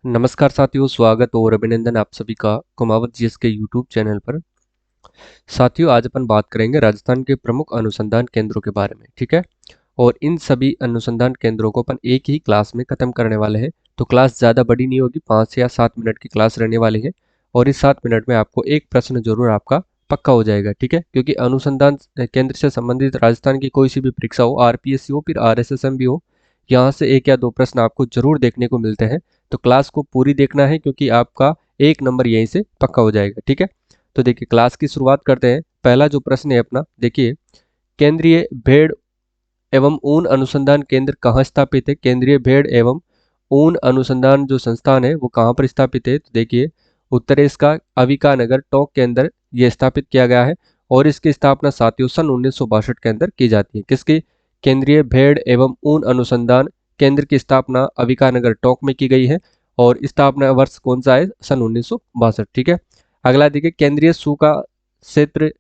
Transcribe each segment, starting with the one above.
नमस्कार साथियों, स्वागत और अभिनंदन आप सभी का कुमावत जीएस के यूट्यूब चैनल पर। साथियों, आज अपन बात करेंगे राजस्थान के प्रमुख अनुसंधान केंद्रों के बारे में। ठीक है, और इन सभी अनुसंधान केंद्रों को अपन एक ही क्लास में खत्म करने वाले हैं। तो क्लास ज़्यादा बड़ी नहीं होगी, 5 या 7 मिनट की क्लास रहने वाली है। और इस 7 मिनट में आपको एक प्रश्न जरूर आपका पक्का हो जाएगा। ठीक है, क्योंकि अनुसंधान केंद्र से संबंधित राजस्थान की कोई सी भी परीक्षा हो, आरपीएससी हो फिर आरएसएसएम भी हो, यहाँ से 1 या 2 प्रश्न आपको जरूर देखने को मिलते हैं। तो क्लास को पूरी देखना है, क्योंकि आपका 1 नंबर यहीं से पक्का हो जाएगा। ठीक है, तो देखिए क्लास की शुरुआत करते हैं। पहला जो प्रश्न है अपना, देखिए केंद्रीय भेड़ एवं ऊन अनुसंधान केंद्र कहाँ स्थापित है। केंद्रीय भेड़ एवं ऊन अनुसंधान जो संस्थान है वो कहाँ पर स्थापित है। तो देखिए उत्तरेश का अविका नगर टोंक के अंदर ये स्थापित किया गया है। और इसकी स्थापना साथियों सन 1962 के अंदर की जाती है। किसकी? केंद्रीय भेड़ एवं ऊन अनुसंधान केंद्र की स्थापना अविका नगर टोंक में की गई है। और स्थापना वर्ष कौन सा है? सन 1962। ठीक है, अगला देखिए केंद्रीय सूखा क्षेत्र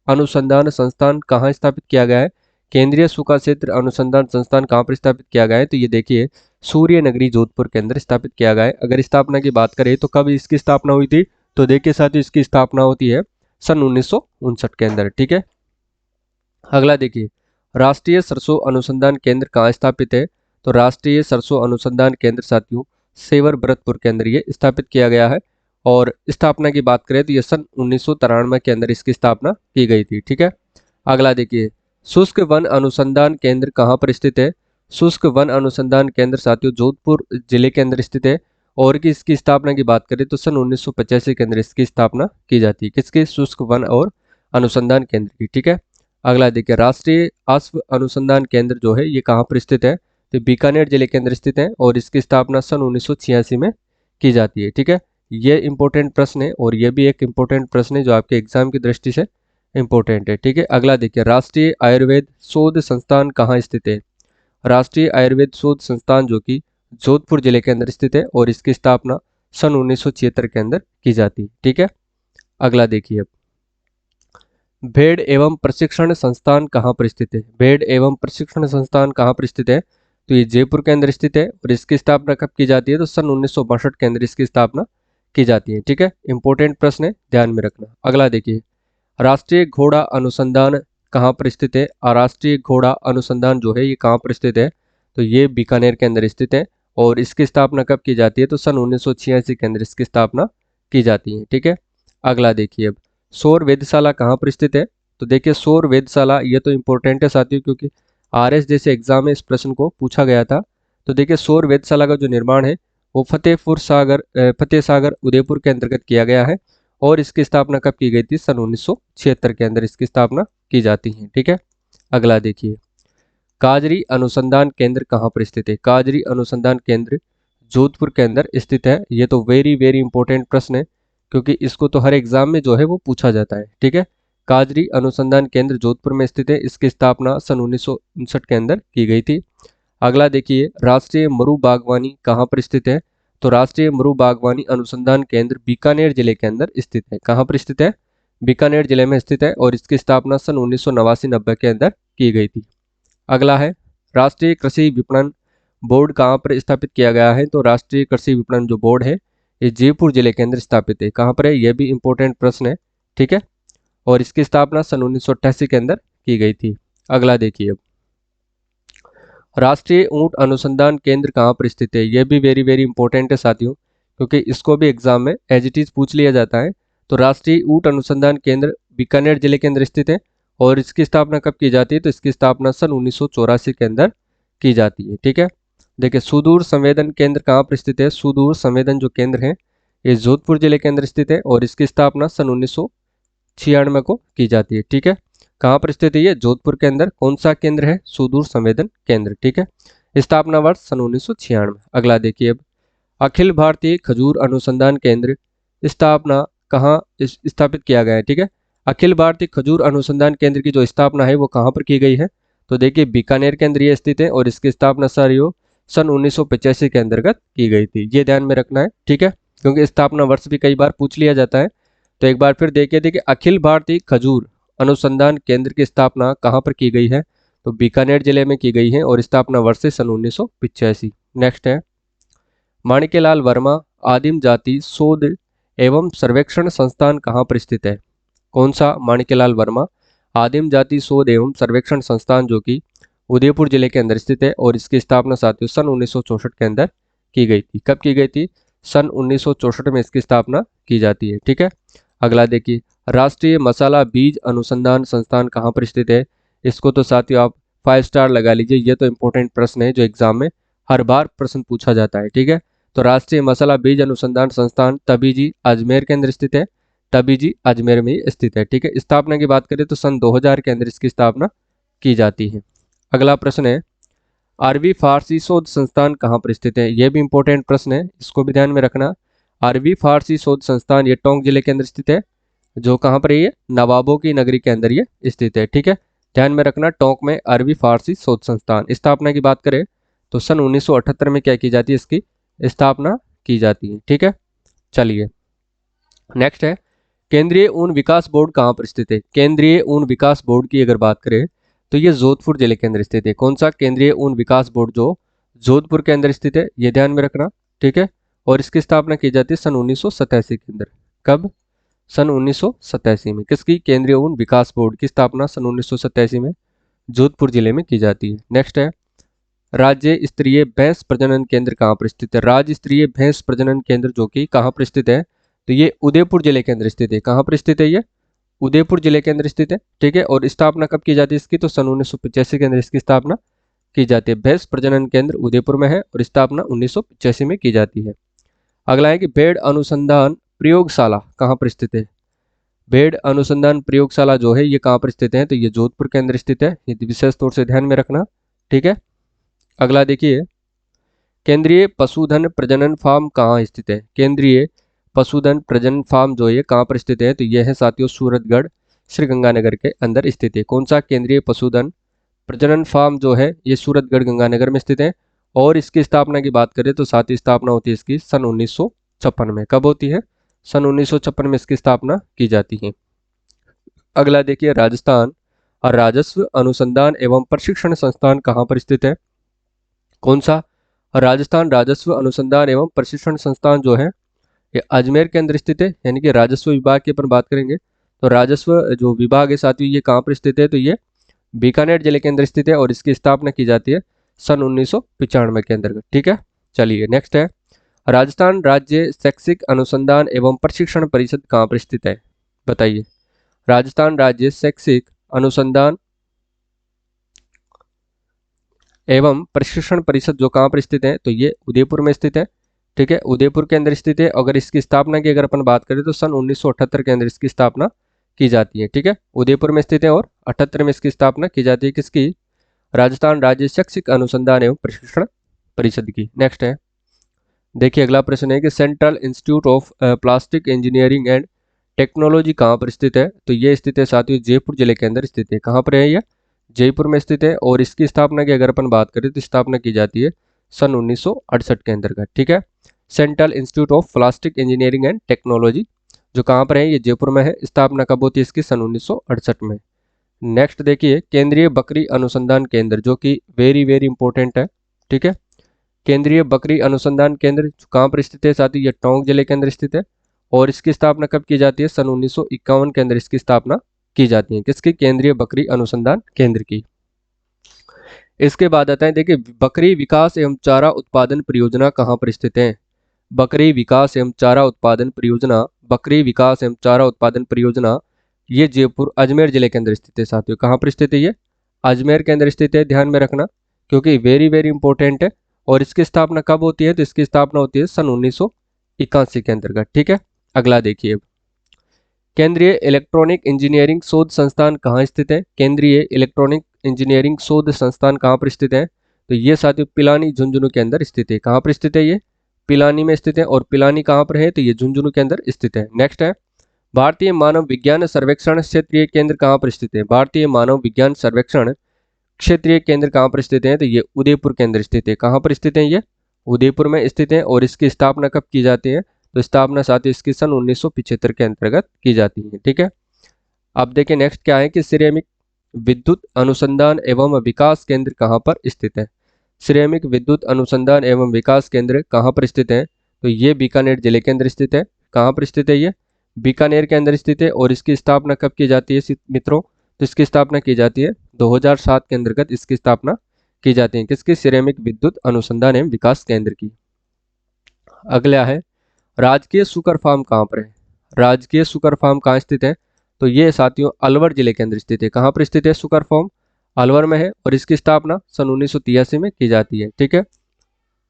अनुसंधान संस्थान कहाँ स्थापित किया गया है। केंद्रीय सूखा क्षेत्र अनुसंधान संस्थान कहाँ पर स्थापित किया गया है। तो ये देखिए सूर्य नगरी जोधपुर के अंदर स्थापित किया गया है। अगर स्थापना की बात करें तो कब इसकी स्थापना हुई थी, तो देखिए साथियों इसकी स्थापना होती है सन 1959 के अंदर। ठीक है, अगला देखिए राष्ट्रीय सरसों अनुसंधान केंद्र कहाँ स्थापित है। तो राष्ट्रीय सरसों अनुसंधान केंद्र साथियों सेवर भरतपुर के अंदर ये स्थापित किया गया है। और स्थापना की बात करें तो ये सन 1993 के अंदर इसकी स्थापना की गई थी। ठीक है, अगला देखिए शुष्क वन अनुसंधान केंद्र कहाँ पर स्थित है। शुष्क वन अनुसंधान केंद्र साथियों जोधपुर जिले के अंदर स्थित है। और कि इसकी स्थापना की बात करें तो सन 1985 के अंदर इसकी स्थापना की जाती है। किसके? शुष्क वन और अनुसंधान केंद्र की। ठीक है, अगला देखिए राष्ट्रीय अश्व अनुसंधान केंद्र जो है ये कहाँ पर स्थित है। तो बीकानेर जिले के अंदर स्थित है। और इसकी स्थापना सन 1986 में की जाती है। ठीक है, ये इंपॉर्टेंट प्रश्न है और ये भी एक इंपॉर्टेंट प्रश्न है जो आपके एग्जाम की दृष्टि से इंपॉर्टेंट है। ठीक है, अगला देखिए राष्ट्रीय आयुर्वेद शोध संस्थान कहाँ स्थित है। राष्ट्रीय आयुर्वेद शोध संस्थान जो कि जोधपुर जिले के अंदर स्थित है। और इसकी स्थापना सन 1976 के अंदर की जाती है। ठीक है, अगला देखिए अब भेड़ एवं प्रशिक्षण संस्थान कहाँ पर स्थित है। भेड़ एवं प्रशिक्षण संस्थान कहाँ पर स्थित है। तो ये जयपुर के अंदर स्थित है। और इसकी स्थापना कब की जाती है। तो सन 1962 के अंदर इसकी स्थापना की जाती है। ठीक है, इंपॉर्टेंट प्रश्न है, ध्यान में रखना। अगला देखिए राष्ट्रीय घोड़ा अनुसंधान कहाँ पर स्थित है। राष्ट्रीय घोड़ा अनुसंधान जो है ये कहाँ पर स्थित है। तो ये बीकानेर के अंदर स्थित है। और इसकी स्थापना कब की जाती है। तो सन 1986 के अंदर इसकी स्थापना की जाती है। ठीक है, अगला देखिए अब सौर वेधशाला कहाँ पर स्थित है। तो देखिए सौर वेधशाला ये तो इंपॉर्टेंट है साथियों, क्योंकि आरएस जैसे एग्जाम में इस प्रश्न को पूछा गया था। तो देखिए सौर वेधशाला का जो निर्माण है वो फतेह सागर उदयपुर के अंतर्गत किया गया है। और इसकी स्थापना कब की गई थी। सन 1976 के अंदर इसकी स्थापना की जाती है। ठीक है, अगला देखिए काजरी अनुसंधान केंद्र कहाँ पर स्थित है। काजरी अनुसंधान केंद्र जोधपुर के अंदर स्थित है। ये तो वेरी वेरी इंपॉर्टेंट प्रश्न है, क्योंकि इसको तो हर एग्जाम में जो है वो पूछा जाता है। ठीक है, काजरी अनुसंधान केंद्र जोधपुर में स्थित है। इसकी स्थापना सन 1959 के अंदर की गई थी। अगला देखिए राष्ट्रीय मरु बागवानी कहाँ पर स्थित है। तो राष्ट्रीय मरु बागवानी अनुसंधान केंद्र बीकानेर जिले के अंदर स्थित है। कहाँ पर स्थित है। बीकानेर जिले में स्थित है। और इसकी स्थापना सन 1989-90 के अंदर की गई थी। अगला है राष्ट्रीय कृषि विपणन बोर्ड कहाँ पर स्थापित किया गया है। तो राष्ट्रीय कृषि विपणन जो बोर्ड है ये जयपुर जिले के अंदर स्थापित है। कहाँ पर है, यह भी इंपॉर्टेंट प्रश्न है। ठीक है, और इसकी स्थापना सन 1988 के अंदर की गई थी। अगला देखिए अब राष्ट्रीय ऊंट अनुसंधान केंद्र कहाँ पर स्थित है। यह भी वेरी वेरी इंपॉर्टेंट है साथियों, क्योंकि इसको भी एग्जाम में एज इट इज पूछ लिया जाता है। तो राष्ट्रीय ऊंट अनुसंधान केंद्र बीकानेर जिले के अंदर स्थित है। और इसकी स्थापना कब की जाती है। तो इसकी स्थापना सन 1984 के अंदर की जाती है। ठीक है, देखिए सुदूर संवेदन केंद्र कहाँ पर स्थित है। सुदूर संवेदन जो केंद्र है ये जोधपुर जिले के अंदर स्थित है। और इसकी स्थापना सन 1996 को की जाती है। ठीक है, कहाँ पर स्थित है ये। जोधपुर के अंदर। कौन सा केंद्र है। सुदूर संवेदन केंद्र। ठीक है, स्थापना वर्ष सन 1996। अगला देखिए अब अखिल भारतीय खजूर अनुसंधान केंद्र स्थापना कहाँ स्थापित किया गया है। ठीक है, अखिल भारतीय खजूर अनुसंधान केंद्र की जो स्थापना है वो कहाँ पर की गई है। तो देखिए बीकानेर के अंदर ये स्थित है। और इसकी स्थापना सन 1985 के अंतर्गत की गई थी। ये ध्यान में रखना है। ठीक है, क्योंकि स्थापना वर्ष भी कई बार पूछ लिया जाता है। तो एक बार फिर देखिए देखिए अखिल भारतीय खजूर अनुसंधान केंद्र की स्थापना कहाँ पर की गई है। तो बीकानेर जिले में की गई है। और स्थापना वर्ष है सन 1985। नेक्स्ट है माणिक्यलाल वर्मा आदिम जाति शोध एवं सर्वेक्षण संस्थान कहाँ पर स्थित है? कौन सा? माणिक्यलाल वर्मा आदिम जाति शोध एवं सर्वेक्षण संस्थान, जो कि उदयपुर जिले के अंदर स्थित है, और इसकी स्थापना साथियों सन 1964 के अंदर की गई थी। कब की गई थी? सन 1964 में इसकी स्थापना की जाती है। ठीक है, अगला देखिए, राष्ट्रीय मसाला बीज अनुसंधान संस्थान कहाँ पर स्थित है? इसको तो साथियों आप 5 स्टार लगा लीजिए, ये तो इंपॉर्टेंट प्रश्न है जो एग्जाम में हर बार प्रश्न पूछा जाता है। ठीक है, तो राष्ट्रीय मसाला बीज अनुसंधान संस्थान तबीजी अजमेर के अंदर स्थित है, तबीजी अजमेर में ही स्थित है। ठीक है, स्थापना की बात करें तो सन 2000 के अंदर इसकी स्थापना की जाती है। अगला प्रश्न है, अरबी फारसी शोध संस्थान कहाँ पर स्थित है? यह भी इंपॉर्टेंट प्रश्न है, इसको भी ध्यान में रखना। अरबी फारसी शोध संस्थान ये टोंक जिले के अंदर स्थित है, जो कहाँ पर है? ये नवाबों की नगरी के अंदर ये स्थित है। ठीक है, ध्यान में रखना, टोंक में अरबी फारसी शोध संस्थान। स्थापना की बात करें तो सन 1978 में क्या की जाती है? इसकी स्थापना की जाती है। ठीक है, चलिए नेक्स्ट है, केंद्रीय ऊन विकास बोर्ड कहाँ पर स्थित है? केंद्रीय ऊन विकास बोर्ड की अगर बात करें तो ये जोधपुर जिले के अंदर स्थित है। कौन सा? केंद्रीय ऊन विकास बोर्ड, जो जोधपुर के अंदर स्थित है, ये ध्यान में रखना। ठीक है, और इसकी स्थापना की जाती है सन 1987 के अंदर। कब? सन 1987 में। किसकी? केंद्रीय ऊन विकास बोर्ड की स्थापना सन 1987 में जोधपुर जिले में की जाती है। नेक्स्ट है, राज्य स्तरीय भैंस प्रजनन केंद्र कहाँ पर स्थित है? राज्य स्तरीय भैंस प्रजनन केंद्र जो कि कहाँ पर स्थित है? तो ये उदयपुर जिले के अंदर स्थित है। कहाँ पर स्थित है? ये उदयपुर जिले के अंदर स्थित है। ठीक है, और स्थापना कब की जाती है इसकी? तो सन 1985 के अंदर इसकी स्थापना की जाती है। भैंस प्रजनन केंद्र उदयपुर में है और स्थापना 1985 में की जाती है। अगला है कि भेड़ अनुसंधान प्रयोगशाला कहाँ पर स्थित है? भेड़ अनुसंधान प्रयोगशाला जो है ये कहाँ पर स्थित है? तो ये जोधपुर के अंदर स्थित है, ये विशेष तौर से ध्यान में रखना। ठीक है, अगला देखिए, केंद्रीय पशुधन प्रजनन फार्म कहाँ स्थित है? केंद्रीय पशुधन प्रजनन फार्म जो है कहाँ पर स्थित है? तो यह है साथियों सूरतगढ़ श्रीगंगानगर के अंदर स्थित है। कौन सा? केंद्रीय पशुधन प्रजनन फार्म जो है ये सूरतगढ़ गंगानगर में स्थित है। और इसकी स्थापना की बात करें तो साथ ही स्थापना होती है इसकी सन 1956 में। कब होती है? सन 1956 में इसकी स्थापना की जाती है। अगला देखिए, राजस्थान राजस्व अनुसंधान एवं प्रशिक्षण संस्थान कहाँ पर स्थित है? कौन सा? राजस्थान राजस्व अनुसंधान एवं प्रशिक्षण संस्थान जो है ये अजमेर के अंदर स्थित है, यानी कि राजस्व विभाग की अपन बात करेंगे तो राजस्व जो विभाग है साथियों ये कहाँ पर स्थित है? तो ये बीकानेर जिले के अंदर स्थित है और इसकी स्थापना की जाती है सन 1995 के अंतर्गत। ठीक है, चलिए नेक्स्ट है, राजस्थान राज्य शैक्षिक अनुसंधान एवं प्रशिक्षण परिषद कहाँ पर स्थित है? बताइए। राजस्थान राज्य शैक्षिक अनुसंधान एवं प्रशिक्षण परिषद जो कहाँ पर स्थित है? तो ये उदयपुर में स्थित है। ठीक है, उदयपुर के अंदर स्थित है। अगर इसकी स्थापना की अगर अपन बात करें तो सन 1978 के अंदर इसकी स्थापना की जाती है। ठीक है, उदयपुर में स्थित है और 78 में इसकी स्थापना की जाती है। किसकी? राजस्थान राज्य शैक्षिक अनुसंधान एवं प्रशिक्षण परिषद की। नेक्स्ट है, देखिए अगला प्रश्न है कि central institute of plastic engineering and technology कहाँ पर स्थित है? तो ये स्थित है साथियों जयपुर जिले के अंदर स्थित है। कहाँ पर है ये? जयपुर में स्थित है। और इसकी स्थापना की अगर अपन बात करें तो स्थापना की जाती है सन 1968 के अंतर्गत। ठीक है, central institute of plastic engineering and technology जो कहाँ पर है? ये जयपुर में है। स्थापना कब होती है इसकी? सन 1968 में। नेक्स्ट देखिए, केंद्रीय बकरी अनुसंधान केंद्र जो कि वेरी वेरी इंपॉर्टेंट है। ठीक है, केंद्रीय बकरी अनुसंधान केंद्र कहाँ पर स्थित है साथियों? ये टोंक जिले के अंदर स्थित है। और इसकी स्थापना कब की जाती है? सन 1951 के अंदर इसकी स्थापना की जाती है। किसकी? केंद्रीय बकरी अनुसंधान केंद्र की। इसके बाद आता है देखिए, बकरी विकास एवं चारा उत्पादन परियोजना कहाँ पर स्थित है? बकरी विकास एवं चारा उत्पादन परियोजना, बकरी विकास एवं चारा उत्पादन परियोजना ये जयपुर अजमेर जिले के अंदर स्थित है साथियों। कहाँ पर स्थित है? ये अजमेर के अंदर स्थित है, ध्यान में रखना क्योंकि वेरी वेरी इंपॉर्टेंट है। और इसकी स्थापना कब होती है? तो इसकी स्थापना होती है सन 1981 के अंतर्गत। ठीक है, अगला देखिए, केंद्रीय इलेक्ट्रॉनिक इंजीनियरिंग शोध संस्थान कहाँ स्थित है? केंद्रीय इलेक्ट्रॉनिक इंजीनियरिंग शोध संस्थान कहाँ पर स्थित है? तो ये साथियों पिलानी झुंझुनू के अंदर स्थित है। कहाँ पर स्थित है? ये पिलानी में स्थित है। और पिलानी कहाँ पर है? तो ये झुंझुनू के अंदर स्थित है। नेक्स्ट है, भारतीय मानव विज्ञान सर्वेक्षण क्षेत्रीय केंद्र कहाँ पर स्थित है? भारतीय मानव विज्ञान सर्वेक्षण क्षेत्रीय केंद्र कहाँ पर स्थित है? तो ये उदयपुर के अंदर स्थित है। कहाँ पर स्थित है? ये उदयपुर में स्थित है। और इसकी स्थापना कब की जाती है? तो स्थापना साथ ही इसकी सन 1975 के अंतर्गत की जाती है। ठीक है, अब देखिए नेक्स्ट क्या है कि सिरेमिक विद्युत अनुसंधान एवं विकास केंद्र कहाँ पर स्थित है? सिरेमिक विद्युत अनुसंधान एवं विकास केंद्र कहाँ पर स्थित है? तो ये बीकानेर जिले के अंदर स्थित है। कहाँ पर स्थित है ये? बीकानेर के अंदर स्थित है। और इसकी स्थापना कब की जाती है मित्रों? तो इसकी स्थापना की जाती है 2007 के अंतर्गत इसकी स्थापना की जाती है। किसकी? सिरेमिक विद्युत अनुसंधान एवं विकास केंद्र की। अगला है राजकीय सुकर फार्म कहाँ पर है? राजकीय सुकर फार्म कहाँ स्थित है? तो ये साथियों अलवर जिले के अंदर स्थित है। कहाँ पर स्थित है सुकर फार्म? अलवर में है। और इसकी स्थापना सन 1983 में की जाती है। ठीक है।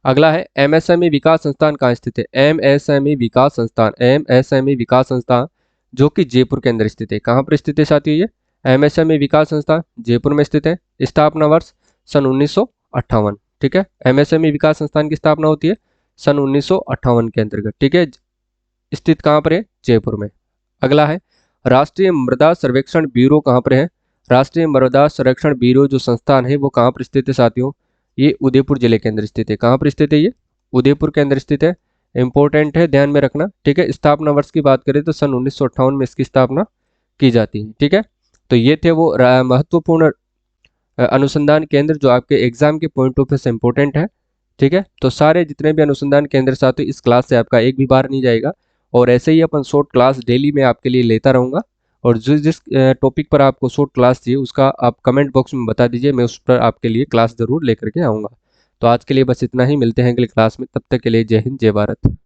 अगला है एमएसएमई विकास संस्थान कहाँ स्थित है? एमएसएमई विकास संस्थान, एमएसएमई विकास संस्थान जो कि जयपुर के अंदर स्थित है। कहाँ पर स्थित है साथियों ये? एमएसएमई विकास संस्थान जयपुर में स्थित है। स्थापना वर्ष सन 1958। ठीक है। एमएसएमई विकास संस्थान की स्थापना होती है सन 1958 के अंतर्गत। ठीक है। स्थित कहाँ पर है? जयपुर में। अगला है राष्ट्रीय मृदा सर्वेक्षण ब्यूरो कहाँ पर है? राष्ट्रीय मृदा सर्वेक्षण ब्यूरो जो संस्थान है वो कहाँ पर स्थित है साथियों? ये उदयपुर जिले के अंदर स्थित है। कहाँ पर स्थित है ये? उदयपुर के अंदर स्थित है। इंपॉर्टेंट है, ध्यान में रखना। ठीक है। स्थापना वर्ष की बात करें तो सन 1958 में इसकी स्थापना की जाती है। ठीक है। तो ये थे वो महत्वपूर्ण अनुसंधान केंद्र जो आपके एग्जाम के पॉइंट ऑफ व्यू से इंपॉर्टेंट है। ठीक है। तो सारे जितने भी अनुसंधान केंद्र साथियों इस क्लास से आपका एक भी बार नहीं जाएगा। और ऐसे ही अपन शॉर्ट क्लास डेली में आपके लिए लेता रहूँगा। और जिस जिस टॉपिक पर आपको शॉर्ट क्लास चाहिए उसका आप कमेंट बॉक्स में बता दीजिए, मैं उस पर आपके लिए क्लास ज़रूर लेकर के आऊँगा। तो आज के लिए बस इतना ही, मिलते हैं अगली क्लास में। तब तक के लिए जय हिंद जय भारत।